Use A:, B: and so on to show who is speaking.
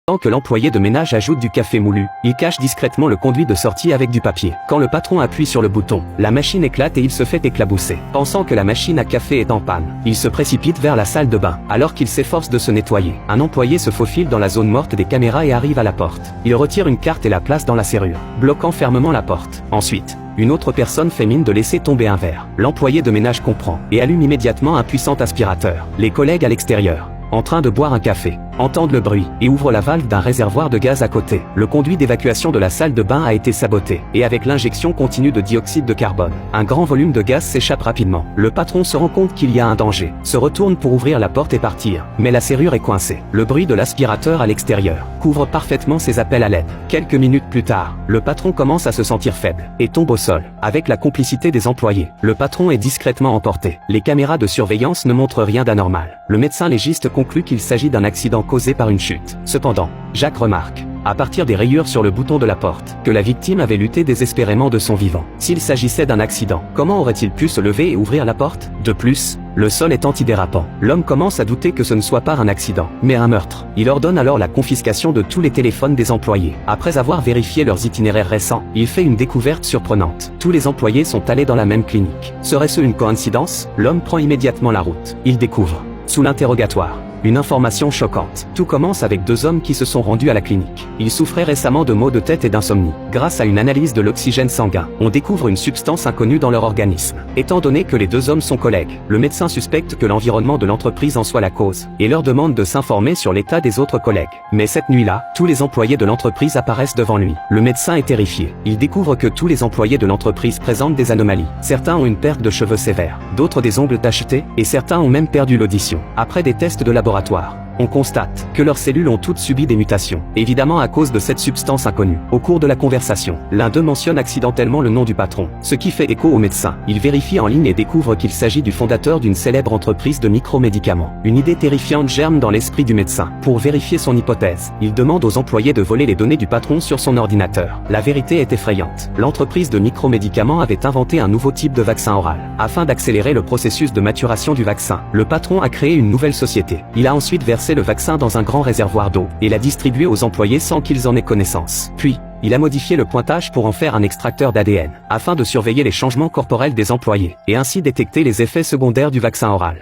A: Tant que l'employé de ménage ajoute du café moulu, il cache discrètement le conduit de sortie avec du papier. Quand le patron appuie sur le bouton, la machine éclate et il se fait éclabousser. Pensant que la machine à café est en panne, il se précipite vers la salle de bain. Alors qu'il s'efforce de se nettoyer, un employé se faufile dans la zone morte des caméras et arrive à la porte. Il retire une carte et la place dans la serrure, bloquant fermement la porte. Ensuite, une autre personne fait mine de laisser tomber un verre. L'employé de ménage comprend et allume immédiatement un puissant aspirateur. Les collègues à l'extérieur, en train de boire un café, entendent le bruit et ouvrent la valve d'un réservoir de gaz à côté. Le conduit d'évacuation de la salle de bain a été saboté et avec l'injection continue de dioxyde de carbone, un grand volume de gaz s'échappe rapidement. Le patron se rend compte qu'il y a un danger, se retourne pour ouvrir la porte et partir, mais la serrure est coincée. Le bruit de l'aspirateur à l'extérieur couvre parfaitement ses appels à l'aide. Quelques minutes plus tard, le patron commence à se sentir faible et tombe au sol. Avec la complicité des employés, le patron est discrètement emporté. Les caméras de surveillance ne montrent rien d'anormal. Le médecin légiste conclut qu'il s'agit d'un accident causé par une chute. Cependant, Jacques remarque, à partir des rayures sur le bouton de la porte, que la victime avait lutté désespérément de son vivant. S'il s'agissait d'un accident, comment aurait-il pu se lever et ouvrir la porte? De plus, le sol est antidérapant. L'homme commence à douter que ce ne soit pas un accident, mais un meurtre. Il ordonne alors la confiscation de tous les téléphones des employés. Après avoir vérifié leurs itinéraires récents, il fait une découverte surprenante. Tous les employés sont allés dans la même clinique. Serait-ce une coïncidence? L'homme prend immédiatement la route. Il découvre, sous l'interrogatoire, une information choquante. Tout commence avec deux hommes qui se sont rendus à la clinique. Ils souffraient récemment de maux de tête et d'insomnie. Grâce à une analyse de l'oxygène sanguin, on découvre une substance inconnue dans leur organisme. Étant donné que les deux hommes sont collègues, le médecin suspecte que l'environnement de l'entreprise en soit la cause, et leur demande de s'informer sur l'état des autres collègues. Mais cette nuit-là, tous les employés de l'entreprise apparaissent devant lui. Le médecin est terrifié. Il découvre que tous les employés de l'entreprise présentent des anomalies. Certains ont une perte de cheveux sévère, d'autres des ongles tachetés, et certains ont même perdu l'audition. Après des tests de laboratoire, on constate que leurs cellules ont toutes subi des mutations, évidemment à cause de cette substance inconnue. Au cours de la conversation, l'un d'eux mentionne accidentellement le nom du patron, ce qui fait écho au médecin. Il vérifie en ligne et découvre qu'il s'agit du fondateur d'une célèbre entreprise de micromédicaments. Une idée terrifiante germe dans l'esprit du médecin. Pour vérifier son hypothèse, il demande aux employés de voler les données du patron sur son ordinateur. La vérité est effrayante. L'entreprise de micromédicaments avait inventé un nouveau type de vaccin oral. Afin d'accélérer le processus de maturation du vaccin, le patron a créé une nouvelle société. Il a ensuite versé le vaccin dans un grand réservoir d'eau et l'a distribué aux employés sans qu'ils en aient connaissance. Puis, il a modifié le pointage pour en faire un extracteur d'ADN, afin de surveiller les changements corporels des employés, et ainsi détecter les effets secondaires du vaccin oral.